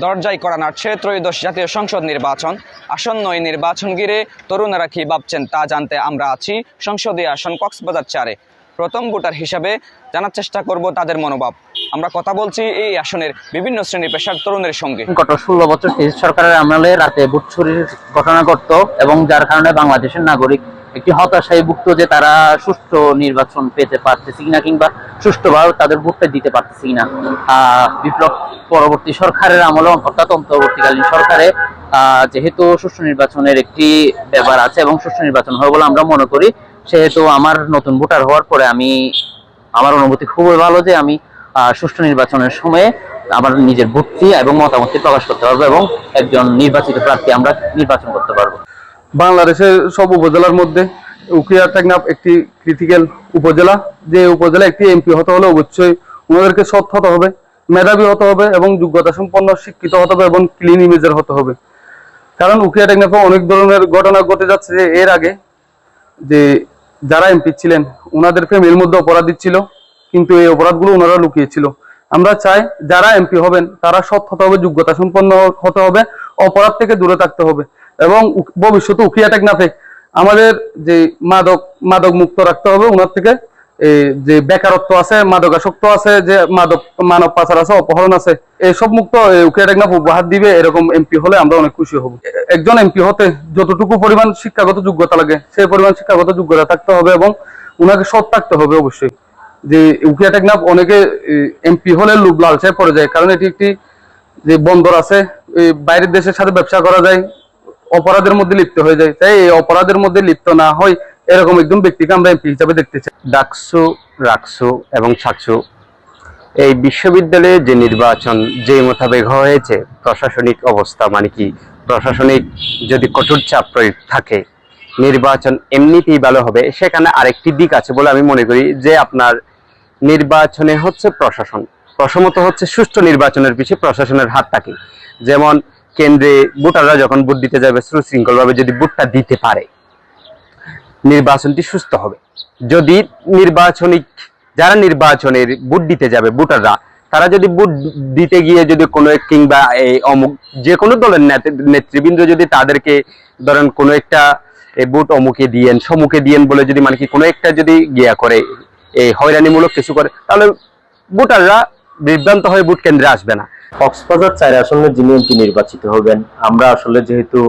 দরজায় কড়া নাড়ছে ত্রয়োদশ জাতীয় সংসদ নির্বাচন। আসন্ন এই নির্বাচন ঘিরে তরুণেরা কি ভাবছেন তা জানতে আমরা আছি সংসদীয় আসন কক্সবাজার 4-এ। প্রথম ভোটার হিসাবে জানার চেষ্টা করব তাদের মনোভাব। আমরা কথা বলছি এই আসনের বিভিন্ন শ্রেণী পেশার তরুণের সঙ্গে। গত 16 বছর সরকারের আমলে রাতে বুট চুরির ঘটনা ঘটত এবং যার কারণে বাংলাদেশের নাগরিক একটি হতাশায় ভুগত যে তারা সুষ্ঠু নির্বাচন পেতে পারতেছে কিনা কিংবা সুষ্ঠুভাবে তাদের ভোটটা দিতে পারতেছে কিনা। বিপ্লব পরবর্তী সরকারের আমলে অর্থাৎ অন্তর্বর্তীকালীন সরকারে যেহেতু সুষ্ঠু নির্বাচনের একটি ব্যাপার আছে এবং সুষ্ঠু নির্বাচন হবে বলে আমরা মনে করি, সেহেতু আমার নতুন ভোটার হওয়ার পরে আমার অনুভূতি খুবই ভালো যে আমি সুষ্ঠু নির্বাচনের সময়ে আমার নিজের ভোটটি এবং মতামতটি প্রকাশ করতে পারবো এবং একজন নির্বাচিত প্রার্থী আমরা নির্বাচন করতে পারবো। বাংলাদেশের সব উপজেলার মধ্যে উখিয়া টেকনাফ একটি ক্রিটিক্যাল উপজেলা। যে উপজেলা একটি এমপি হতে হলে অবশ্যই ওনাদেরকে সৎ হতে হবে, মেধাবী হতে হবে এবং যোগ্যতা সম্পন্ন শিক্ষিত হতে হবে এবং ক্লিন ইমেজের হতে হবে। কারণ উখিয়া টেকনাফে অনেক ধরনের ঘটনা ঘটে যাচ্ছে যে এর আগে যে যারা এমপি ছিলেন ওনাদের ফ্যামিলির মধ্যে অপরাধী ছিল, কিন্তু এই অপরাধগুলো ওনারা লুকিয়েছিল। আমরা চাই যারা এমপি হবেন তারা সৎ হতে হবে, যোগ্যতা সম্পন্ন হতে হবে, অপরাধ থেকে দূরে থাকতে হবে এবং ভবিষ্যতে উখিয়া টেকনাফে আমাদের যে মাদক মুক্ত রাখতে হবে। ওনার থেকে যে বেকারত্ব আছে, মাদকাসক্ত আছে, যে মানব পাচার আছে, অপহরণ আছে, এইসব মুক্ত উখিয়া টেকনাফ উপহার দিবে। এরকম এমপি হলে আমরা অনেক খুশি হব। একজন এমপি হতে যতটুকু পরিমাণ শিক্ষাগত যোগ্যতা লাগে সেই পরিমাণ শিক্ষাগত যোগ্যতা থাকতে হবে এবং ওনাকে সৎ থাকতে হবে অবশ্যই। যে উখিয়া টেকনাফ অনেকে এমপি হলে লোভ লালসায় পড়ে যায়, কারণ এটি একটি যে বন্দর আছে, বাইরের দেশের সাথে ব্যবসা করা যায়, অপরাধের মধ্যে লিপ্ত হয়ে যায়। তাই এই অপরাধের মধ্যে লিপ্ত না হয় এরকম একজন ব্যক্তিকে আমরা এমপি হিসাবে দেখতে চাই। ডাকসু, রাকসু এবং সাকসু এই বিশ্ববিদ্যালয়ে যে নির্বাচন যে মোতাবেক হয়েছে, প্রশাসনিক অবস্থা মানে কি, প্রশাসনিক যদি কঠোর চাপ প্রয়োগ থাকে নির্বাচন এমনিতেই ভালো হবে। সেখানে আরেকটি দিক আছে বলে আমি মনে করি যে আপনার নির্বাচনে হচ্ছে প্রশাসন, প্রথমত হচ্ছে সুষ্ঠু নির্বাচনের পিছিয়ে প্রশাসনের হাত থাকে। যেমন কেন্দ্রে ভোটাররা যখন ভোট দিতে যাবে সুশৃঙ্খলভাবে যদি ভোটটা দিতে পারে নির্বাচনটি সুস্থ হবে। যদি যারা নির্বাচনের ভোট দিতে যাবে ভোটাররা, তারা যদি ভোট দিতে গিয়ে যদি কোনো কিংবা এই অমুক যে কোনো দলের নেতৃবৃন্দ যদি তাদেরকে ধরেন কোনো একটা ভোট অমুকে দিয়েন সমুখে দিয়েন বলে যদি মানে কি কোনো একটা যদি গিয়া করে এই হয়রানিমূলক কিছু করে, তাহলে ভোটাররা বিভ্রান্ত হয়ে ভোট কেন্দ্রে আসবে না। কক্সবাজার 4 আসনে যিনি এমপি নির্বাচিত হবেন, আমরা আসলে যেহেতু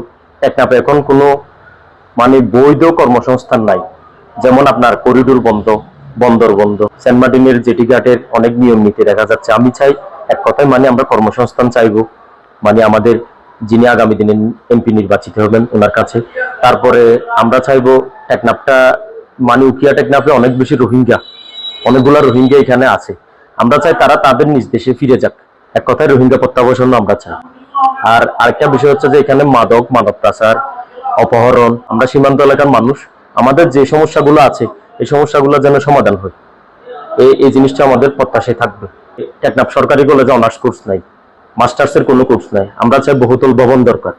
টেকনাফে এখন কোনো মানে বৈধ কর্মসংস্থান নাই, যেমন আপনার করিডোর বন্ধ, বন্দর বন্ধ, সেন্ট মার্টিনের জেটি ঘাটের অনেক নিয়ম নীতি দেখা যাচ্ছে। আমি চাই এক কথায় মানে আমরা কর্মসংস্থান চাইবো, মানে আমাদের যিনি আগামী দিনে এমপি নির্বাচিত হবেন ওনার কাছে। তারপরে আমরা চাইবো টেকনাফটা মানে উখিয়া টেকনাফে অনেক বেশি অনেকগুলা রোহিঙ্গা এখানে আছে, আমরা চাই তারা তাদের নিজ দেশে ফিরে যাক। এক কথায় রোহিঙ্গা প্রত্যাবাসন আমরা চাই। আর আরেকটা বিষয় হচ্ছে যে এখানে মাদক পাচার, অপহরণ, আমরা সীমান্ত এলাকার মানুষ, আমাদের যে সমস্যাগুলো আছে এই সমস্যাগুলো যেন সমাধান হয়, এই জিনিসটা আমাদের প্রত্যাশায় থাকবে। টেকনাফ সরকারি কলেজে অনার্স কোর্স নাই, মাস্টার্সের কোনো কোর্স নাই, আমরা চাই বহুতল ভবন দরকার।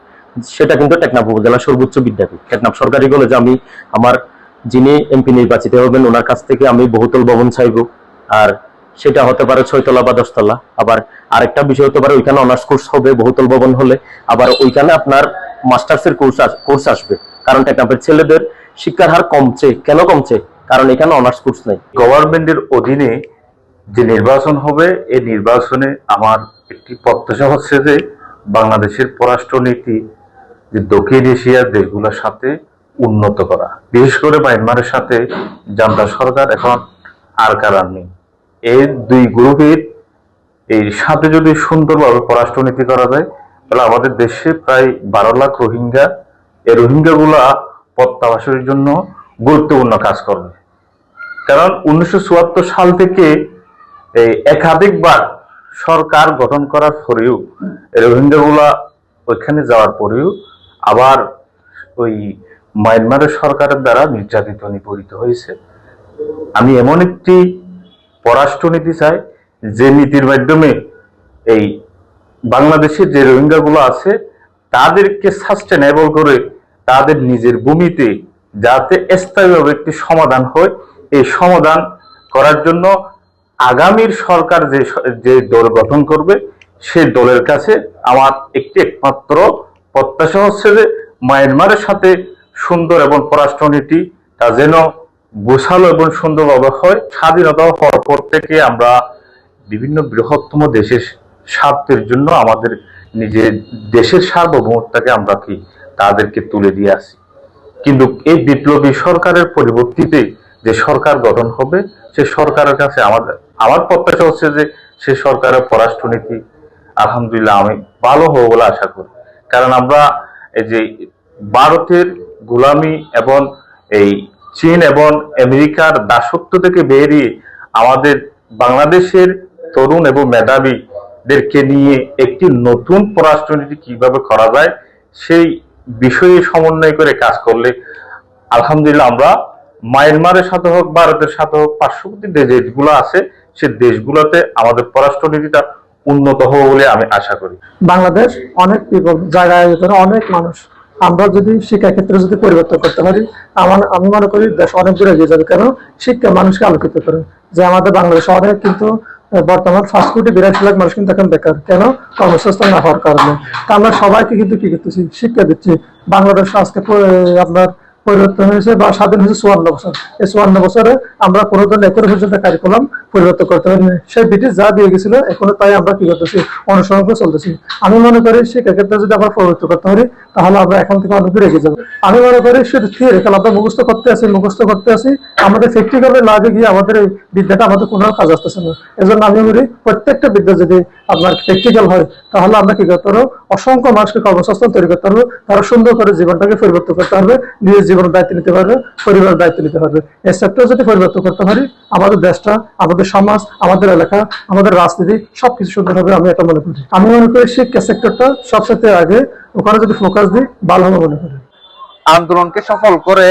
সেটা কিন্তু টেকনাফ উপজেলা সর্বোচ্চ বিদ্যাপীঠ। টেকনাফ সরকারি কলেজে আমি আমার যিনি এমপি নির্বাচিত হবেন ওনার কাছ থেকে আমি বহুতল ভবন চাইবো। আর সেটা হতে পারে 6 তলা বা 10 তলা। আবার আরেকটা বিষয় হতে পারে ওইখানে অনার্স কোর্স হবে বহুতল ভবন হলে, আবার ওইখানে আপনার মাস্টার্সের কোর্স আসবে। কারণ টেকনাফের ছেলেদের শিক্ষার হার কমছে। কেন কমছে? কারণ এখানে অনার্স কোর্স নাই। গভর্নমেন্টের অধীনে যে নির্বাচন হবে এই নির্বাচনে আমার একটি প্রত্যাশা হচ্ছে যে বাংলাদেশের পররাষ্ট্রনীতি যে দক্ষিণ এশিয়ার দেশগুলোর সাথে উন্নত করা, বিশেষ করে মায়ানমারের সাথে জান্তা সরকার এখন আর কারার নেই। এই দুই গ্রুপের এই সাথে যদি সুন্দরভাবে পররাষ্ট্রনীতি করা যায় তাহলে আমাদের দেশে প্রায় 12 লাখ রোহিঙ্গা, এই রোহিঙ্গাগুলা প্রত্যাবাসনের জন্য গুরুত্বপূর্ণ কাজ করবে। কারণ 1974 সাল থেকে এই একাধিকবার সরকার গঠন করার পরেও রোহিঙ্গাগুলা ওইখানে যাওয়ার পরেও আবার ওই মায়ানমারের সরকারের দ্বারা নির্যাতিত নিপীড়িত হয়েছে। আমি এমন একটি পররাষ্ট্রনীতি চাই যে নীতির মাধ্যমে এই বাংলাদেশের যে রোহিঙ্গাগুলো আছে তাদেরকে সাস্টেনেবল করে তাদের নিজের ভূমিতে যাতে স্থায়ীভাবে একটি সমাধান হয়, এই সমাধান করার জন্য আগামীর সরকার যে দল গঠন করবে সেই দলের কাছে আমার একমাত্র প্রত্যাশা হচ্ছে যে মায়ানমারের সাথে সুন্দর এবং পররাষ্ট্রনীতিটা যেন গোছালো এবং সুন্দরভাবে হয়। স্বাধীনতা হওয়ার পর থেকে আমরা বিভিন্ন বৃহত্তম দেশের স্বার্থের জন্য আমাদের নিজের দেশের সার্বভৌমত্বকে আমরা তাদেরকে তুলে দিয়ে আসি, কিন্তু এই বিপ্লবী সরকারের পরিবর্তিতে যে সরকার গঠন হবে সে সরকারের কাছে আমার প্রত্যাশা হচ্ছে যে সে সরকারের পররাষ্ট্রনীতি আলহামদুলিল্লাহ আমি ভালো হবে বলে আশা করি। কারণ আমরা এই যে ভারতের গোলামি এবং এই চীন এবং আমেরিকার দাসত্ব থেকে বেরিয়ে আমাদের বাংলাদেশের তরুণ এবং মেধাবীদেরকে নিয়ে একটি নতুন পররাষ্ট্রনীতি কিভাবে করা যায় সেই বিষয়ে সমন্বয় করে কাজ করলে আলহামদুলিল্লাহ আমরা মায়ানমারের সাথে হোক, ভারতের সাথে হোক, পার্শ্ববর্তী যে দেশগুলো আছে সে দেশগুলোতে আমাদের পররাষ্ট্রনীতিটা উন্নত হবে বলে আমি আশা করি। বাংলাদেশ অনেক পিপল জায়গায় অনেক মানুষ, আমরা যদি শিক্ষা ক্ষেত্রে যদি পরিবর্তন করতে পারি আমি মনে করি দেশ অনেক দূরে এগিয়ে যাবে। কেন? শিক্ষা মানুষকে আলোকিত করে। যে আমাদের বাংলাদেশে অনেক কিন্তু বর্তমান 5,82,00,000 মানুষ কিন্তু এখন বেকার। কেন? কর্মসংস্থান না হওয়ার কারণে। তা আমরা সবাইকে কিন্তু কি করতেছি? শিক্ষা দিচ্ছি। বাংলাদেশ আজকে আপনার পরিবর্তন হয়েছে বা স্বাধীন হয়েছে 54 বছর। এই 54 বছরে আমরা কোনো ধরনের এখন পর্যন্ত কারিকুলাম পরিবর্তন করতে পারিনি। সেই ব্রিটিশ যা দিয়ে গেছিল এখনো তাই আমরা কি করতেছি? অনুসরণ করে চলতেছি। আমি মনে করি শিক্ষা ক্ষেত্রে যদি আমরা পরিবর্তন করতে পারি তাহলে আমরা এখান থেকে অনেক দূরে এগিয়ে যাবো। আমি মনে করি শুধু থিওরিক্যাল আমরা মুখস্থ করতে আসি, আমাদের প্র্যাকটিক্যালে লাভে গিয়ে আমাদের এই বিদ্যাটা আমাদের কোনো কাজ আসতেছে না। এজন্য আমি বলি প্রত্যেকটা বিদ্যা যদি আপনার প্র্যাকটিক্যাল হয় তাহলে আমরা কি করতে পারবো? অসংখ্য মানুষকে কর্মসংস্থান তৈরি করতে পারবো, তারা সুন্দর করে জীবনটাকে পরিবর্তন করতে পারবে, নিজের জীবনের দায়িত্ব নিতে পারবে, পরিবারের দায়িত্ব নিতে পারবে। এই সেক্টর যদি পরিবর্তন করতে পারি আমাদের দেশটা, আমাদের সমাজ, আমাদের এলাকা, আমাদের রাজনীতি সবকিছু সুন্দর হবে। আমি এটা মনে করি। আমি মনে করি শিক্ষা সেক্টরটা সবচেয়ে আগে, ওখানে যদি ফোকাস দিই ভালো হবে মনে করি। আন্দোলনকে সফল করে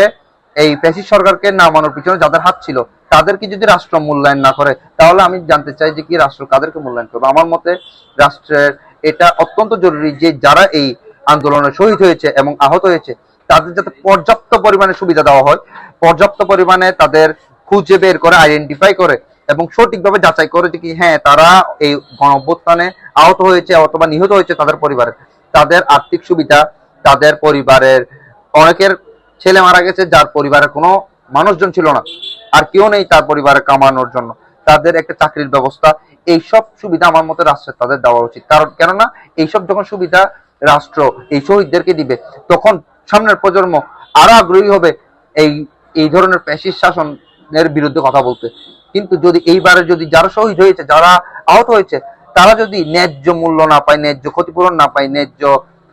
এই ফ্যাসিস্ট সরকারকে নামানোর পিছনে যাদের হাত ছিল তাদেরকে যদি রাষ্ট্র মূল্যায়ন না করে তাহলে আমি জানতে চাই যে কি রাষ্ট্র কাদেরকে মূল্যায়ন করবে। আমার মতে রাষ্ট্রের এটা অত্যন্ত জরুরি যে যারা এই আন্দোলনে শহীদ হয়েছে এবং আহত হয়েছে তাদের যাতে পর্যাপ্ত পরিমাণে সুবিধা দেওয়া হয়, পর্যাপ্ত পরিমাণে তাদের খুঁজে বের করে আইডেন্টিফাই করে এবং সঠিকভাবে যাচাই করে যে কি হ্যাঁ তারা এই গণঅভ্যুত্থানে আহত হয়েছে অথবা নিহত হয়েছে তাদের পরিবারের, তাদের আর্থিক সুবিধা, তাদের পরিবারের অনেকের ছেলে মারা গেছে যার পরিবারের কোনো মানুষজন ছিল না, আর কেউ নেই তার পরিবারে কামানোর জন্য, তাদের একটা চাকরির ব্যবস্থা, এইসব সুবিধা আমার মতে রাষ্ট্রের তাদের দেওয়া উচিত। কারণ কেননা এইসব যখন সুবিধা রাষ্ট্র এই শহীদদেরকে দিবে তখন সামনের প্রজন্ম আরো আগ্রহী হবে এই ধরনের ফ্যাসিস্ট শাসনের বিরুদ্ধে কথা বলতে। কিন্তু যদি এইবারে যদি যারা শহীদ হয়েছে, যারা আহত হয়েছে, তারা যদি ন্যায্য মূল্য না পায়, ন্যায্য ক্ষতিপূরণ না পায়, ন্যায্য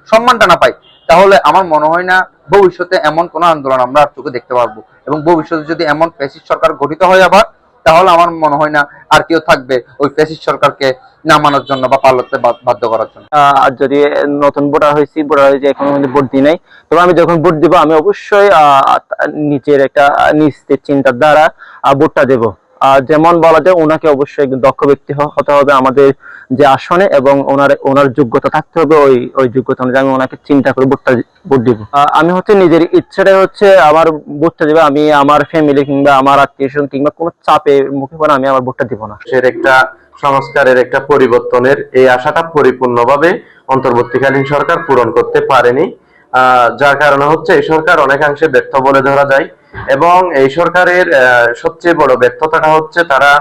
সম্মানটা না পায়, তাহলে আমার মনে হয় না ভবিষ্যতে এমন কোন আন্দোলন আমরা আর চোখে দেখতে পারবো। এবং ভবিষ্যতে যদি এমন ফ্যাসিস্ট সরকার গঠিত হয় আবার, তাহলে আমার মনে হয় না আর কেউ থাকবে ওই ফ্যাসিস্ট সরকারকে নামানোর জন্য বা পালাতে বাধ্য করার জন্য। যদি নতুন ভোটার হয়েছি এখনো ভোট দিই নাই, তবে আমি যখন ভোট দিব আমি অবশ্যই নিচের একটা নিচের চিন্তার দ্বারা ভোটটা দেব। যেমন বলা যায় ওনাকে অবশ্যই দক্ষ ব্যক্তি হতে হবে আমাদের যে আসনে, এবং ওনার যোগ্যতা থাকতে হবে, ওই যোগ্যতা অনুযায়ী আমি ওনাকে চিন্তা করে ভোট দিব। আমি নিজের ইচ্ছাটাই আমার ভোটটা দেবে, আমি আমার ফ্যামিলি কিংবা আমার আত্মীয় স্বজন কিংবা কোনো চাপের মুখে পড়ে আমি আমার ভোটটা দিব না। একটা সংস্কারের একটা পরিবর্তনের এই আশাটা পরিপূর্ণভাবে অন্তর্বর্তীকালীন সরকার পূরণ করতে পারেনি, যার কারণে এই সরকার অনেকাংশে ব্যর্থ বলে ধরা যায়। এবং এই সরকারের সবচেয়ে বড় ব্যর্থতাটা তারা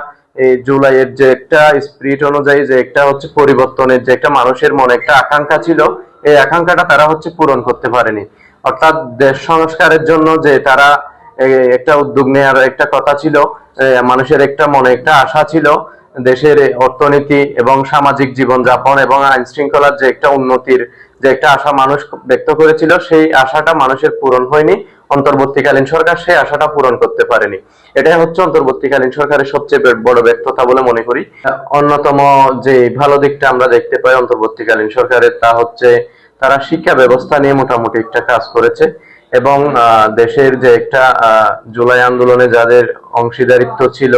এই জুলাইয়ের যে একটা স্পিরিট অনুযায়ী যে একটা পরিবর্তনের যে একটা মানুষের মনে একটা আকাঙ্ক্ষা ছিল, এই আকাঙ্ক্ষাটা তারা পূরণ করতে পারেনি। অর্থাৎ দেশ সংস্কারের জন্য যে তারা একটা উদ্যোগ নেওয়ার একটা কথা ছিল, মানুষের একটা মনে একটা আশা ছিল, দেশের অর্থনীতি এবং সামাজিক জীবনযাপন এবং আইন শৃঙ্খলার যে একটা উন্নতির যে একটা আশা মানুষ ব্যক্ত করেছিল, সেই আশাটা মানুষের পূরণ হয়নি। অন্তর্বর্তীকালীন সরকার সেই আশাটা পূরণ করতে পারেনি। এটাই অন্তর্বর্তীকালীন সরকারের সবচেয়ে বড় ব্যর্থতা বলে মনে করি। অন্যতম যে ভালো দিকটা আমরা দেখতে পাই অন্তর্বর্তীকালীন সরকারের, তা তারা শিক্ষা ব্যবস্থা নিয়ে মোটামুটি একটা কাজ করেছে এবং দেশের যে একটা জুলাই আন্দোলনে যাদের অংশীদারিত্ব ছিল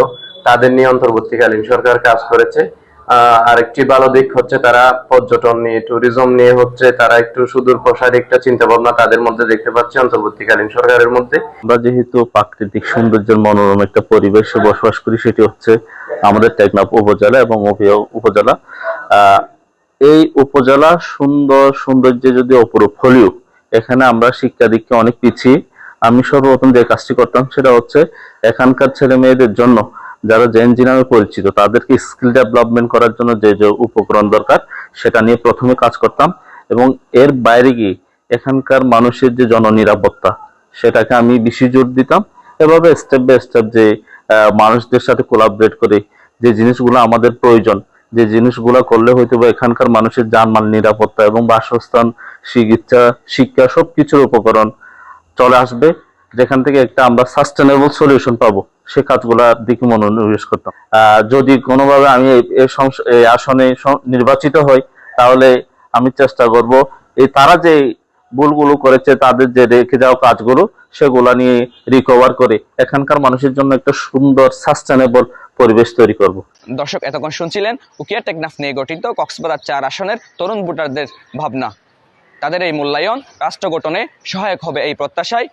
তাদের নিয়ে অন্তর্বর্তীকালীন সরকার কাজ করেছে। আরেকটি ভালো দিক তারা পর্যটন নিয়ে, ট্যুরিজম নিয়ে তারা একটু সুদূর প্রসারী একটা চিন্তা ভাবনা তাদের মধ্যে দেখতে পাচ্ছি অন্তর্বর্তীকালীন সরকারের মধ্যে। আমরা যেহেতু প্রাকৃতিক সৌন্দর্যের মনোরম একটা পরিবেশে বসবাস করি, সেটি আমাদের টেকনাফ উপজেলা এবং অভিয়া উপজেলা। এই উপজেলা সৌন্দর্যে যদি অপরূপ হলেও এখানে আমরা শিক্ষা দীক্ষা অনেক পিছিয়ে। আমি সর্বপ্রথম যে কাজটি করতাম সেটা হচ্ছে এখানকার ছেলে মেয়েদের জন্য যারা জেএনজি নামে পরিচিত তাদেরকে স্কিল ডেভেলপমেন্ট করার জন্য যে যে উপকরণ দরকার সেটা নিয়ে প্রথমে কাজ করতাম, এবং এর বাইরে গিয়ে এখানকার মানুষের যে জননিরাপত্তা সেটাকে আমি বেশি জোর দিতাম। এভাবে স্টেপ বাই স্টেপ যে মানুষদের সাথে কোলাবরেট করে যে জিনিসগুলো আমাদের প্রয়োজন, যে জিনিসগুলো করলে হয়তো বা এখানকার মানুষের জানমাল নিরাপত্তা এবং বাসস্থান, চিকিৎসা, শিক্ষা সবকিছুর উপকরণ চলে আসবে, যেখান থেকে একটা আমরা সাস্টেনেবল সলিউশন পাবো, সে কাজগুলোর দিকে মনোনিবেশ করতাম। যদি কোনোভাবে আমি এই আসনে নির্বাচিত হই তাহলে আমি চেষ্টা করব এই তারা যে ভুলগুলো করেছে তাদের যে রেখে যাওয়া কাজগুলো সেগুলা নিয়ে রিকভার করে এখানকার মানুষের জন্য একটা সুন্দর সাস্টেনেবল পরিবেশ তৈরি করব। দর্শক, এতক্ষণ শুনছিলেন উকিয়া টেকনাফ নিয়ে গঠিত কক্সবাজার 4 আসনের তরুণ ভোটারদের ভাবনা। তাদের এই মূল্যায়ন রাষ্ট্র গঠনে সহায়ক হবে এই প্রত্যাশায়